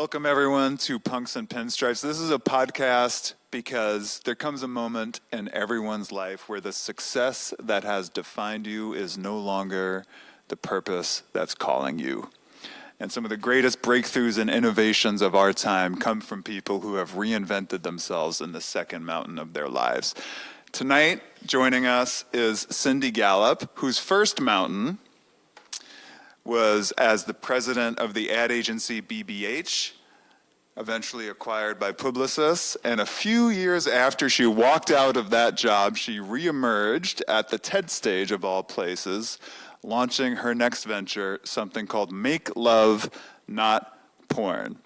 Welcome, everyone, to Punks and Pinstripes. This is a podcast because there comes a moment in everyone's life where the success that has defined you is no longer the purpose that's calling you. And some of the greatest breakthroughs and innovations of our time come from people who have reinvented themselves in the second mountain of their lives. Tonight, joining us is Cindy Gallop, whose first mountain was as the president of the ad agency BBH, eventually acquired by Publicis. And a few years after she walked out of that job, she reemerged at the TED stage of all places, launching her next venture, something called Make Love, Not Porn.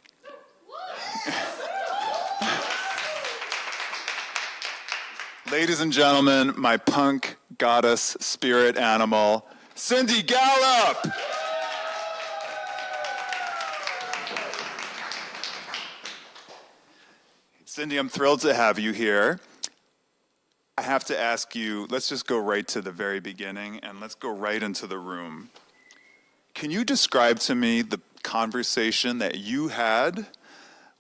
Ladies and gentlemen, my punk goddess spirit animal, Cindy Gallop! Cindy, I'm thrilled to have you here. I have to ask you, let's just go right to the very beginning and let's go right into the room. Can you describe to me the conversation that you had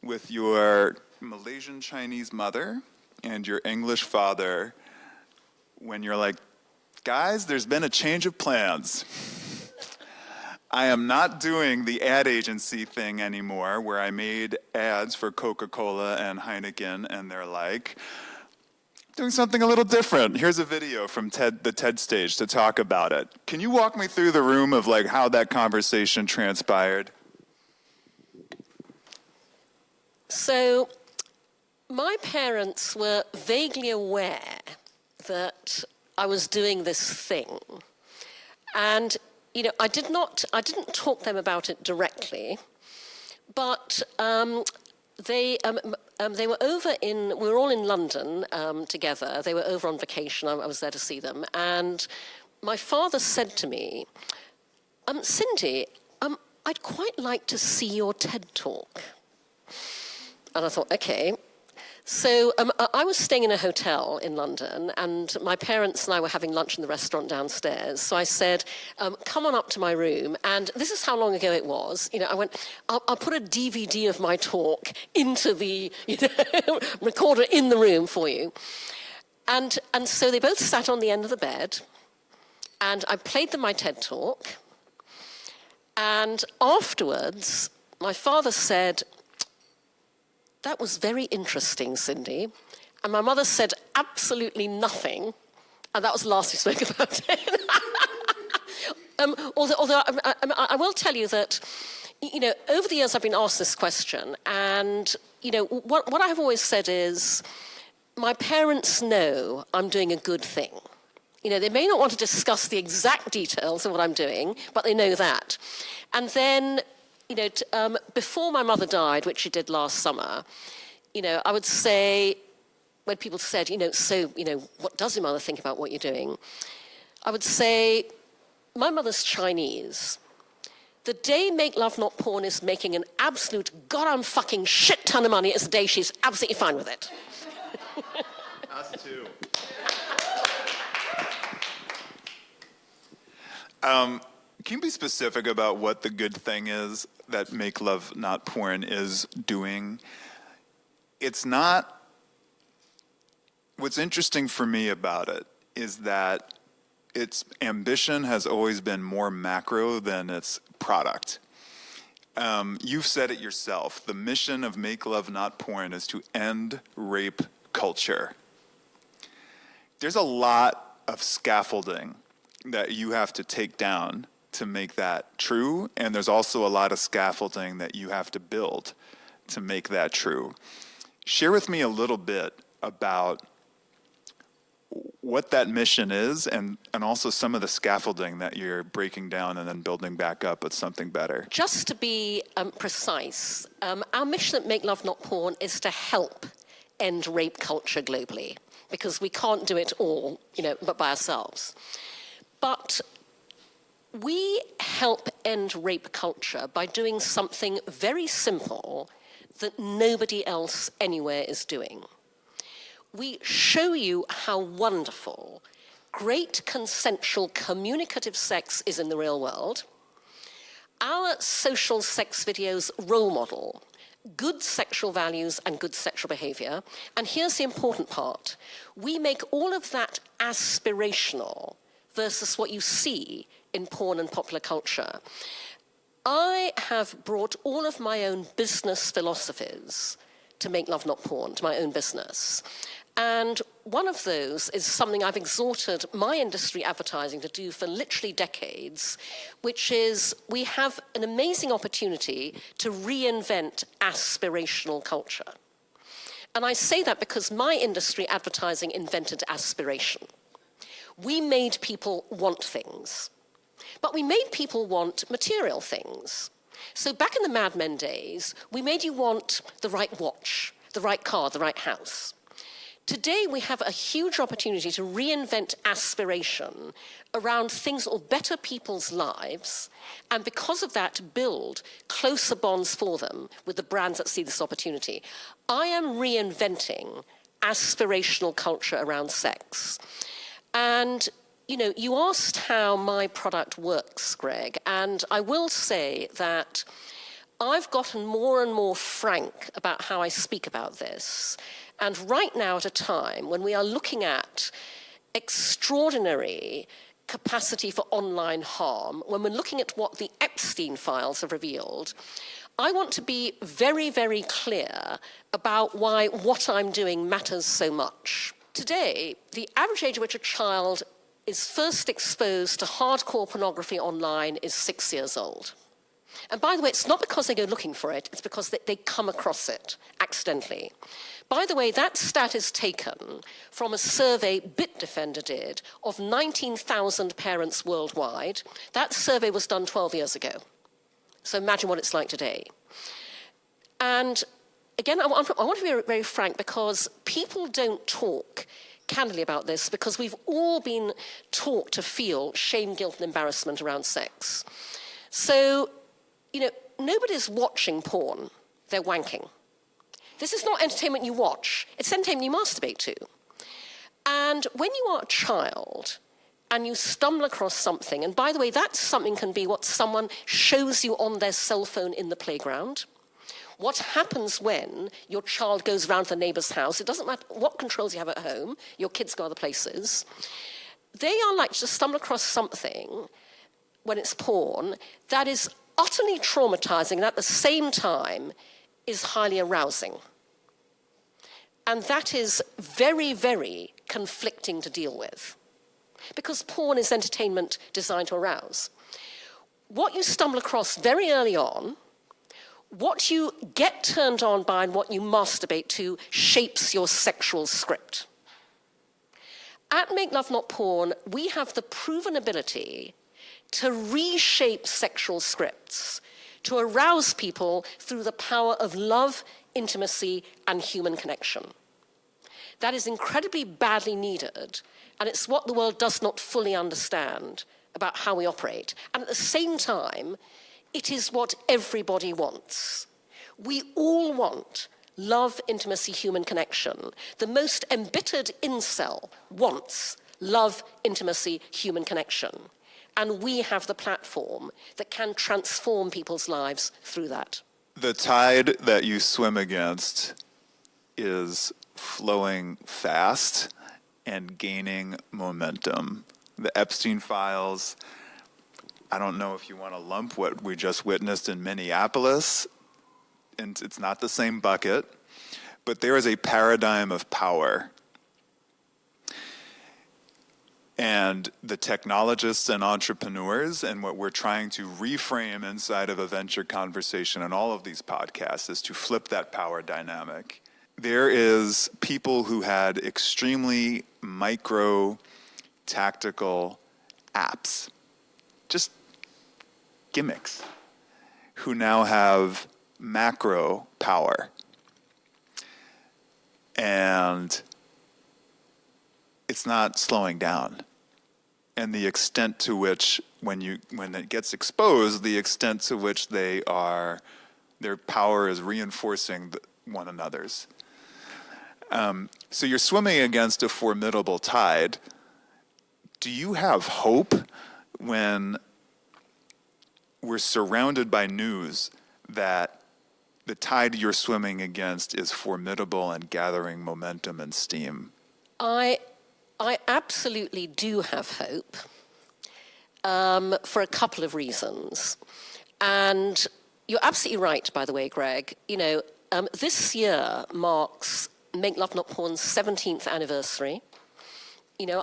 with your Malaysian Chinese mother and your English father when you're like, guys, there's been a change of plans. I am not doing the ad agency thing anymore where I made ads for Coca-Cola and Heineken and they're like, doing something a little different. Here's a video from the TED stage to talk about it. Can you walk me through the room of like how that conversation transpired? So my parents were vaguely aware that I was doing this thing. And you know, I didn't talk to them about it directly, but they were over we were all in London together. They were over on vacation. I was there to see them. And my father said to me, Cindy, I'd quite like to see your TED Talk. And I thought, okay. So I was staying in a hotel in London, and my parents and I were having lunch in the restaurant downstairs. So I said, come on up to my room. And this is how long ago it was. You know, I went, I'll put a DVD of my talk into the recorder in the room for you. And so they both sat on the end of the bed, and I played them my TED Talk. And afterwards, my father said, that was very interesting, Cindy. And my mother said absolutely nothing. And that was the last we spoke about it. Although I will tell you that, you know, over the years I've been asked this question. And, you know, what I've always said is, my parents know I'm doing a good thing. You know, they may not want to discuss the exact details of what I'm doing, but they know that. And then, you know, before my mother died, which she did last summer, you know, I would say, when people said, you know, so, you know, what does your mother think about what you're doing? I would say, my mother's Chinese. The day Make Love Not Porn is making an absolute goddamn fucking shit ton of money is the day she's absolutely fine with it. Us too. Can you be specific about what the good thing is that Make Love Not Porn is doing? It's not, what's interesting for me about it is that its ambition has always been more macro than its product. You've said it yourself. The mission of Make Love Not Porn is to end rape culture. There's a lot of scaffolding that you have to take down to make that true, and there's also a lot of scaffolding that you have to build to make that true. Share with me a little bit about what that mission is and also some of the scaffolding that you're breaking down and then building back up with something better. Just to be precise, our mission at Make Love Not Porn is to help end rape culture globally, because we can't do it all, you know, but by ourselves. But we help end rape culture by doing something very simple that nobody else anywhere is doing. We show you how wonderful great consensual communicative sex is in the real world, our social sex videos role model good sexual values and good sexual behavior. And here's the important part. We make all of that aspirational versus what you see in porn and popular culture. I have brought all of my own business philosophies to Make Love Not Porn, to my own business. And one of those is something I've exhorted my industry advertising to do for literally decades, which is we have an amazing opportunity to reinvent aspirational culture. And I say that because my industry advertising invented aspiration. We made people want things, but we made people want material things. So back in the Mad Men days, we made you want the right watch, the right car, the right house. Today, we have a huge opportunity to reinvent aspiration around things that will better people's lives, and because of that, build closer bonds for them with the brands that see this opportunity. I am reinventing aspirational culture around sex. And, you know, you asked how my product works, Greg, and I will say that I've gotten more and more frank about how I speak about this. And right now, at a time when we are looking at extraordinary capacity for online harm, when we're looking at what the Epstein files have revealed, I want to be very, very clear about why what I'm doing matters so much. Today, the average age at which a child is first exposed to hardcore pornography online is 6 years old. And by the way, it's not because they go looking for it, it's because they come across it accidentally. By the way, that stat is taken from a survey Bitdefender did of 19,000 parents worldwide. That survey was done 12 years ago. So imagine what it's like today. And again, I want to be very, very frank, because people don't talk candidly about this because we've all been taught to feel shame, guilt, and embarrassment around sex. So, you know, nobody's watching porn, they're wanking. This is not entertainment you watch, it's entertainment you masturbate to. And when you are a child and you stumble across something, and by the way, that something can be what someone shows you on their cell phone in the playground. What happens when your child goes around to the neighbor's house, it doesn't matter what controls you have at home, your kids go other places. They are like to stumble across something when it's porn that is utterly traumatizing and at the same time is highly arousing. And that is very, very conflicting to deal with, because porn is entertainment designed to arouse. What you stumble across very early on, what you get turned on by and what you masturbate to shapes your sexual script. At Make Love Not Porn, we have the proven ability to reshape sexual scripts, to arouse people through the power of love, intimacy, and human connection. That is incredibly badly needed, and it's what the world does not fully understand about how we operate. And at the same time, it is what everybody wants. We all want love, intimacy, human connection. The most embittered incel wants love, intimacy, human connection. And we have the platform that can transform people's lives through that. The tide that you swim against is flowing fast and gaining momentum. The Epstein files, I don't know if you want to lump what we just witnessed in Minneapolis, and it's not the same bucket, but there is a paradigm of power. And the technologists and entrepreneurs, and what we're trying to reframe inside of a venture conversation and all of these podcasts, is to flip that power dynamic. There is people who had extremely micro tactical apps, just gimmicks, who now have macro power. And it's not slowing down. And the extent to which, when it gets exposed, the extent to which their power is reinforcing one another's. So you're swimming against a formidable tide. Do you have hope when we're surrounded by news that the tide you're swimming against is formidable and gathering momentum and steam. I absolutely do have hope for a couple of reasons. And you're absolutely right, by the way, Greg. This year marks Make Love Not Porn's 17th anniversary.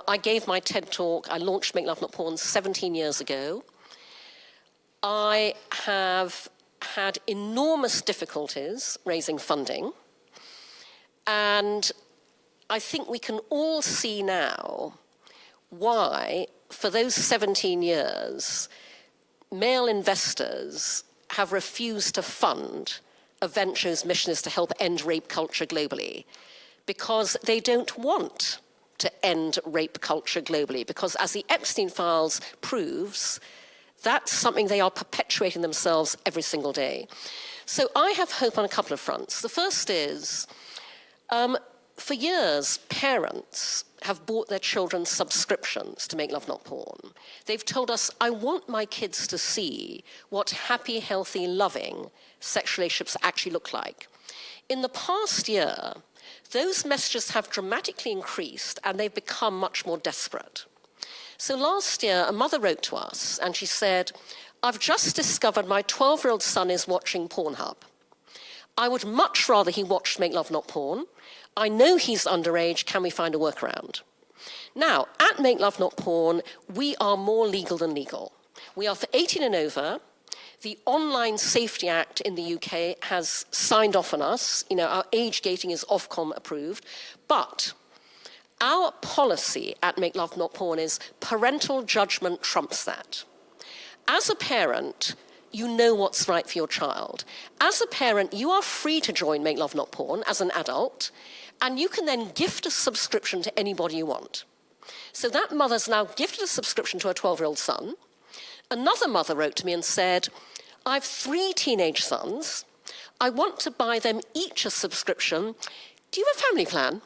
I gave my TED Talk, I launched Make Love Not Porn 17 years ago. I have had enormous difficulties raising funding. And I think we can all see now why, for those 17 years, male investors have refused to fund a venture whose mission is to help end rape culture globally, because they don't want to end rape culture globally, because as the Epstein files proves, that's something they are perpetuating themselves every single day. So I have hope on a couple of fronts. The first is, for years, parents have bought their children subscriptions to Make Love Not Porn. They've told us, I want my kids to see what happy, healthy, loving sexual relationships actually look like. In the past year, those messages have dramatically increased and they've become much more desperate. So last year, a mother wrote to us and she said, I've just discovered my 12-year-old son is watching Pornhub. I would much rather he watched Make Love Not Porn. I know he's underage. Can we find a workaround? Now, at Make Love Not Porn, we are more legal than legal. We are for 18 and over. The Online Safety Act in the UK has signed off on us. Our age gating is Ofcom approved. But our policy at Make Love Not Porn is parental judgment trumps that. As a parent, you know what's right for your child. As a parent, you are free to join Make Love Not Porn as an adult, and you can then gift a subscription to anybody you want. So that mother's now gifted a subscription to her 12-year-old son. Another mother wrote to me and said, I have 3 teenage sons. I want to buy them each a subscription. Do you have a family plan?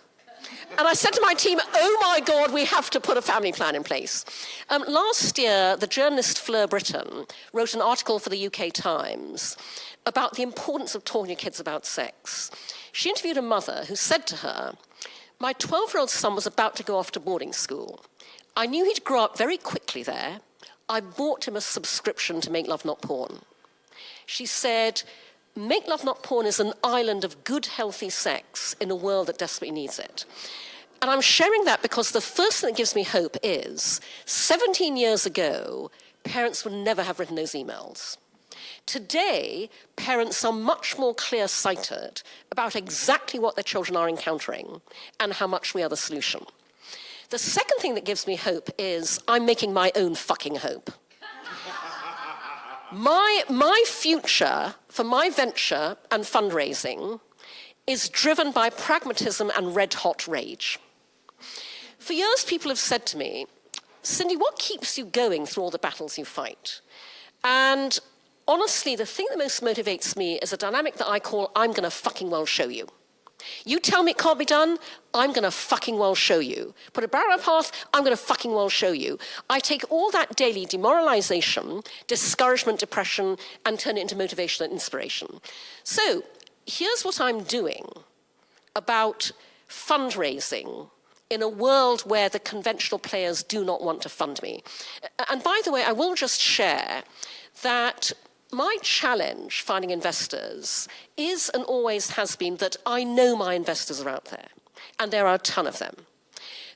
And I said to my team, oh my God, we have to put a family plan in place. Last year, the journalist Fleur Britton wrote an article for the UK Times about the importance of talking to kids about sex. She interviewed a mother who said to her, my 12-year-old son was about to go off to boarding school. I knew he'd grow up very quickly there. I bought him a subscription to Make Love Not Porn. She said, Make Love Not Porn is an island of good, healthy sex in a world that desperately needs it. And I'm sharing that because the first thing that gives me hope is 17 years ago, parents would never have written those emails. Today, parents are much more clear-sighted about exactly what their children are encountering and how much we are the solution. The second thing that gives me hope is I'm making my own fucking hope. My future for my venture and fundraising is driven by pragmatism and red-hot rage. For years, people have said to me, Cindy, what keeps you going through all the battles you fight? And honestly, the thing that most motivates me is a dynamic that I call, I'm going to fucking well show you. You tell me it can't be done, I'm going to fucking well show you. Put a barrier on a path, I'm going to fucking well show you. I take all that daily demoralization, discouragement, depression, and turn it into motivation and inspiration. So here's what I'm doing about fundraising in a world where the conventional players do not want to fund me. And by the way, I will just share that my challenge finding investors is and always has been that I know my investors are out there, and there are a ton of them.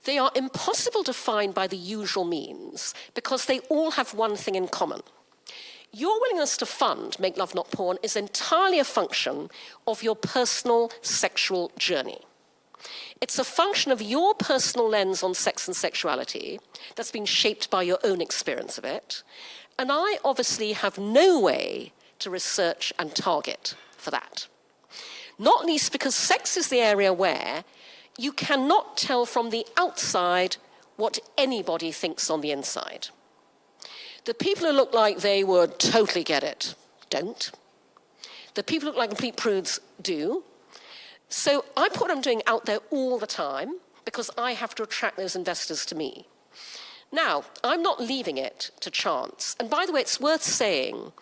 They are impossible to find by the usual means because they all have one thing in common. Your willingness to fund Make Love Not Porn is entirely a function of your personal sexual journey. It's a function of your personal lens on sex and sexuality that's been shaped by your own experience of it. And I obviously have no way to research and target for that. Not least because sex is the area where you cannot tell from the outside what anybody thinks on the inside. The people who look like they would totally get it don't. The people who look like complete prudes do. So I put what I'm doing out there all the time because I have to attract those investors to me. Now, I'm not leaving it to chance. And by the way, it's worth saying,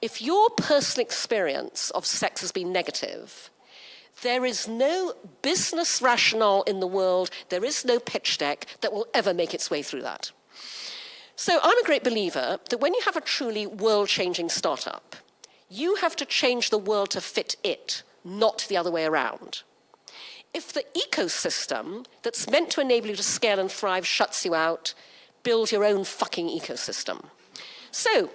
if your personal experience of sex has been negative, there is no business rationale in the world, there is no pitch deck that will ever make its way through that. So I'm a great believer that when you have a truly world-changing startup, you have to change the world to fit it, not the other way around. If the ecosystem that's meant to enable you to scale and thrive shuts you out, build your own fucking ecosystem. So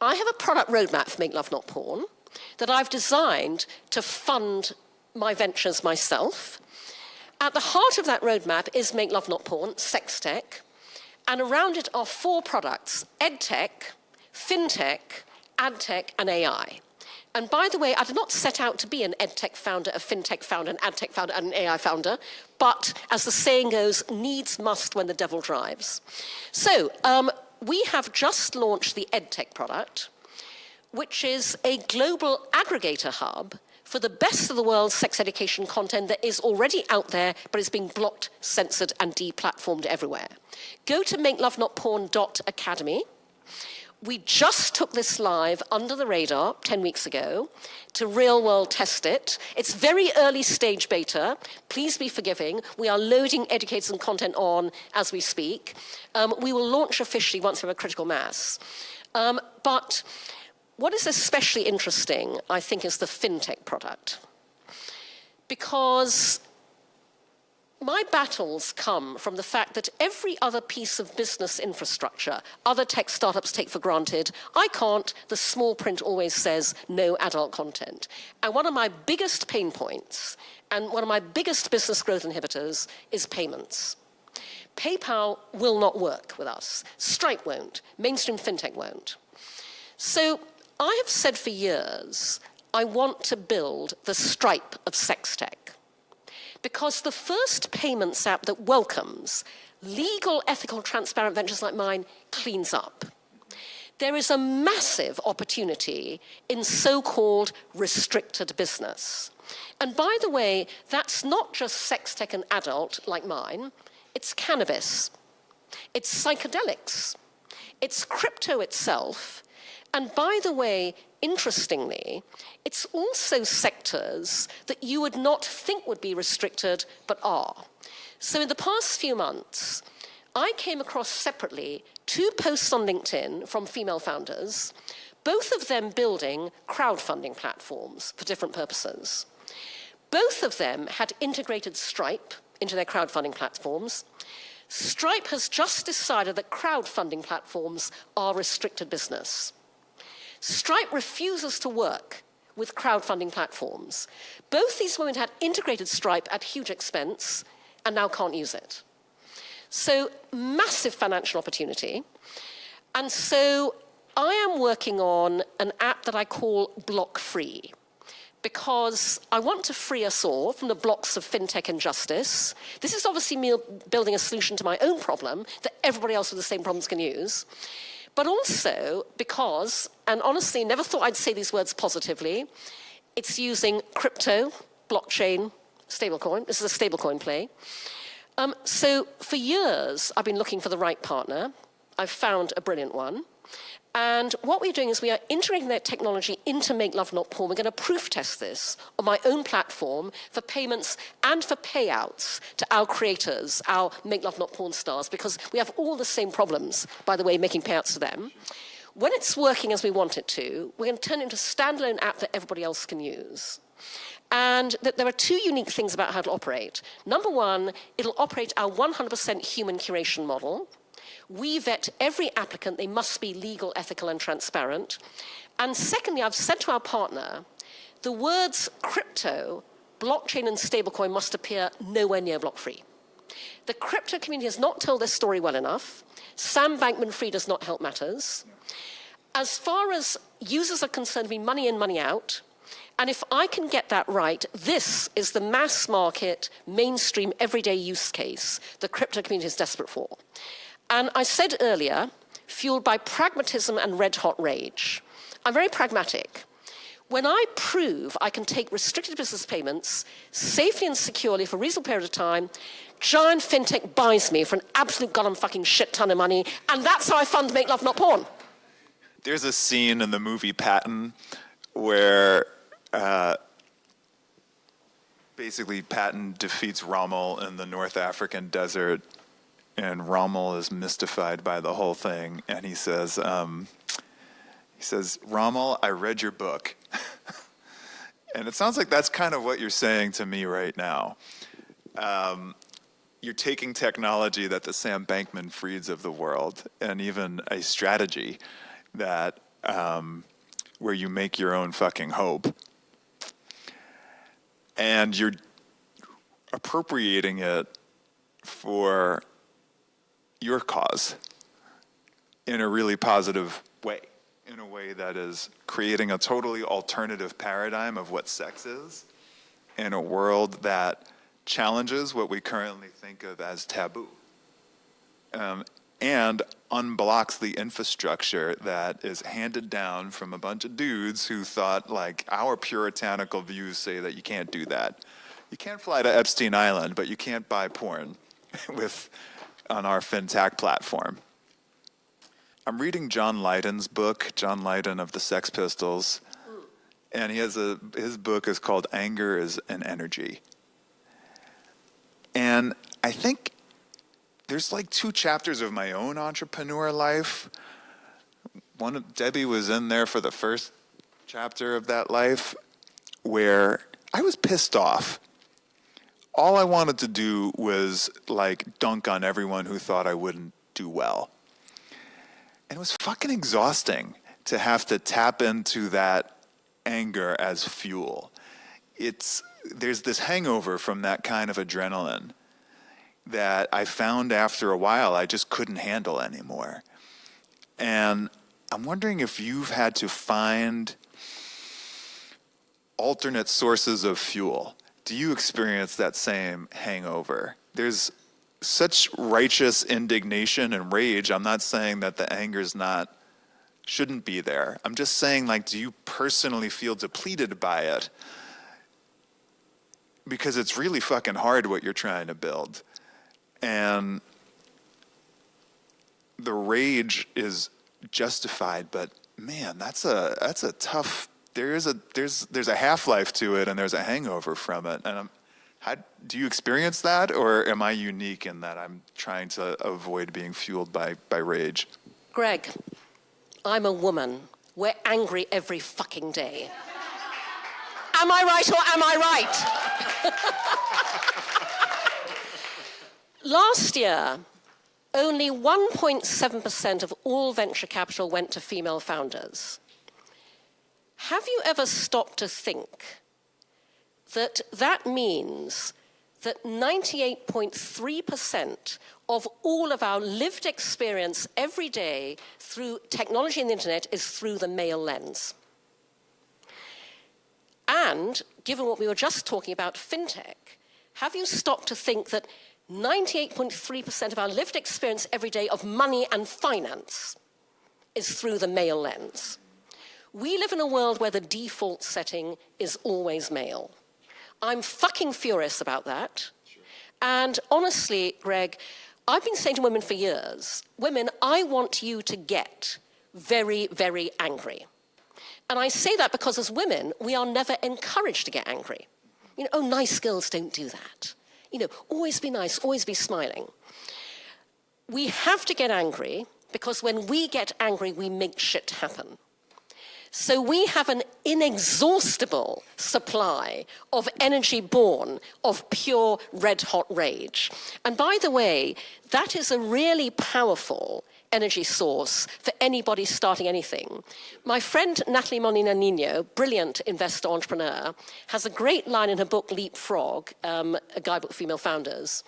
I have a product roadmap for Make Love Not Porn that I've designed to fund my ventures myself. At the heart of that roadmap is Make Love Not Porn, sex tech, and around it are 4 products: edtech, fintech, adtech, and AI. And by the way, I did not set out to be an edtech founder, a fintech founder, an adtech founder, and an AI founder, but as the saying goes, needs must when the devil drives. So we have just launched the edtech product, which is a global aggregator hub for the best of the world's sex education content that is already out there, but is being blocked, censored, and deplatformed everywhere. Go to makelovenotporn.academy. We just took this live under the radar 10 weeks ago to real-world test it. It's very early stage beta. Please be forgiving. We are loading educators and content on as we speak. We will launch officially once we have a critical mass. But what is especially interesting, I think, is the fintech product. Because my battles come from the fact that every other piece of business infrastructure, other tech startups take for granted. I can't. The small print always says no adult content. And one of my biggest pain points and one of my biggest business growth inhibitors is payments. PayPal will not work with us. Stripe won't. Mainstream fintech won't. So I have said for years, I want to build the Stripe of sex tech. Because the first payments app that welcomes legal, ethical, transparent ventures like mine cleans up. There is a massive opportunity in so-called restricted business. And by the way, that's not just sex tech and adult like mine. It's cannabis. It's psychedelics. It's crypto itself. And by the way, interestingly, it's also sectors that you would not think would be restricted, but are. So in the past few months, I came across separately 2 posts on LinkedIn from female founders, both of them building crowdfunding platforms for different purposes. Both of them had integrated Stripe into their crowdfunding platforms. Stripe has just decided that crowdfunding platforms are restricted business. Stripe refuses to work with crowdfunding platforms. Both these women had integrated Stripe at huge expense and now can't use it. So massive financial opportunity. And so I am working on an app that I call Block Free, because I want to free us all from the blocks of fintech injustice. This is obviously me building a solution to my own problem that everybody else with the same problems can use. But also because, and honestly, never thought I'd say these words positively, it's using crypto, blockchain, stablecoin. This is a stablecoin play. So for years, I've been looking for the right partner. I've found a brilliant one. And what we're doing is we are integrating that technology into Make Love Not Porn. We're going to proof test this on my own platform for payments and for payouts to our creators, our Make Love Not Porn stars, because we have all the same problems, by the way, making payouts to them. When it's working as we want it to, we're going to turn it into a standalone app that everybody else can use. And there are 2 unique things about how it'll operate. Number 1, it'll operate our 100% human curation model. We vet every applicant. They must be legal, ethical, and transparent. And secondly, I've said to our partner, the words crypto, blockchain, and stablecoin must appear nowhere near Block Free. The crypto community has not told their story well enough. Sam Bankman-Fried does not help matters. As far as users are concerned, it'll be money in, money out. And if I can get that right, this is the mass market, mainstream, everyday use case the crypto community is desperate for. And I said earlier, fueled by pragmatism and red-hot rage. I'm very pragmatic. when I prove I can take restricted business payments safely and securely for a reasonable period of time, giant fintech buys me for an absolute goddamn fucking shit ton of money, and that's how I fund Make Love Not Porn. There's a scene in the movie Patton where basically Patton defeats Rommel in the North African desert, and Rommel is mystified by the whole thing, and he says, Rommel, I read your book. And it sounds like that's kind of what you're saying to me right now. You're taking technology that the Sam Bankman-Frieds of the world, and even a strategy that where you make your own fucking hope, and you're appropriating it for your cause in a really positive way, in a way that is creating a totally alternative paradigm of what sex is in a world that challenges what we currently think of as taboo, and unblocks the infrastructure that is handed down from a bunch of dudes who thought, like, our puritanical views say that you can't do that. You can't fly to Epstein Island, but you can't buy porn on our FinTech platform. I'm reading John Lydon's book, John Lydon of the Sex Pistols, and his book is called Anger is an Energy. And I think there's like 2 chapters of my own entrepreneur life. Debbie was in there for the first chapter of that life, where I was pissed off. All I wanted to do was like dunk on everyone who thought I wouldn't do well. And it was fucking exhausting to have to tap into that anger as fuel. There's this hangover from that kind of adrenaline that I found after a while I just couldn't handle anymore. And I'm wondering if you've had to find alternate sources of fuel. Do you experience that same hangover? There's such righteous indignation and rage. I'm not saying that the anger's shouldn't be there. I'm just saying, like, do you personally feel depleted by it? Because it's really fucking hard what you're trying to build. And the rage is justified, but man, that's a tough. There's a half-life to it, and there's a hangover from it. And do you experience that, or am I unique in that I'm trying to avoid being fueled by rage? Greg, I'm a woman. We're angry every fucking day. Am I right or am I right? Last year, only 1.7% of all venture capital went to female founders. Have you ever stopped to think that means that 98.3% of all of our lived experience every day through technology and the internet is through the male lens? And given what we were just talking about, fintech, have you stopped to think that 98.3% of our lived experience every day of money and finance is through the male lens? We live in a world where the default setting is always male. I'm fucking furious about that. Sure. And honestly, Greg, I've been saying to women for years, women, I want you to get very, very angry. And I say that because as women, we are never encouraged to get angry. You know, oh, nice girls don't do that. You know, always be nice, always be smiling. We have to get angry because when we get angry, we make shit happen. So we have an inexhaustible supply of energy born of pure red-hot rage. And by the way, that is a really powerful energy source for anybody starting anything. My friend Natalie Molina Nino, brilliant investor entrepreneur, has a great line in her book Leapfrog, a guidebook for female founders.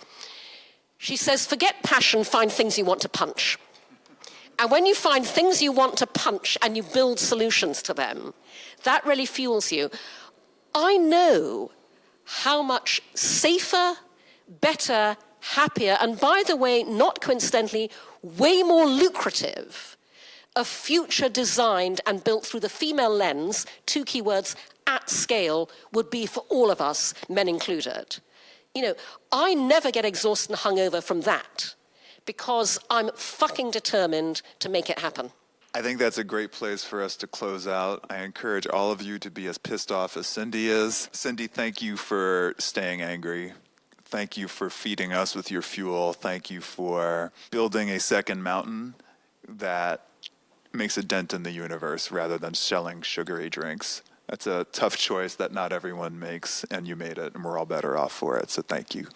She says, forget passion, find things you want to punch. And when you find things you want to punch and you build solutions to them, that really fuels you. I know how much safer, better, happier, and by the way, not coincidentally, way more lucrative a future designed and built through the female lens, 2 keywords, at scale, would be for all of us, men included. You know, I never get exhausted and hungover from that because I'm fucking determined to make it happen. I think that's a great place for us to close out. I encourage all of you to be as pissed off as Cindy is. Cindy, thank you for staying angry. Thank you for feeding us with your fuel. Thank you for building a second mountain that makes a dent in the universe rather than selling sugary drinks. That's a tough choice that not everyone makes, and you made it, and we're all better off for it. So thank you.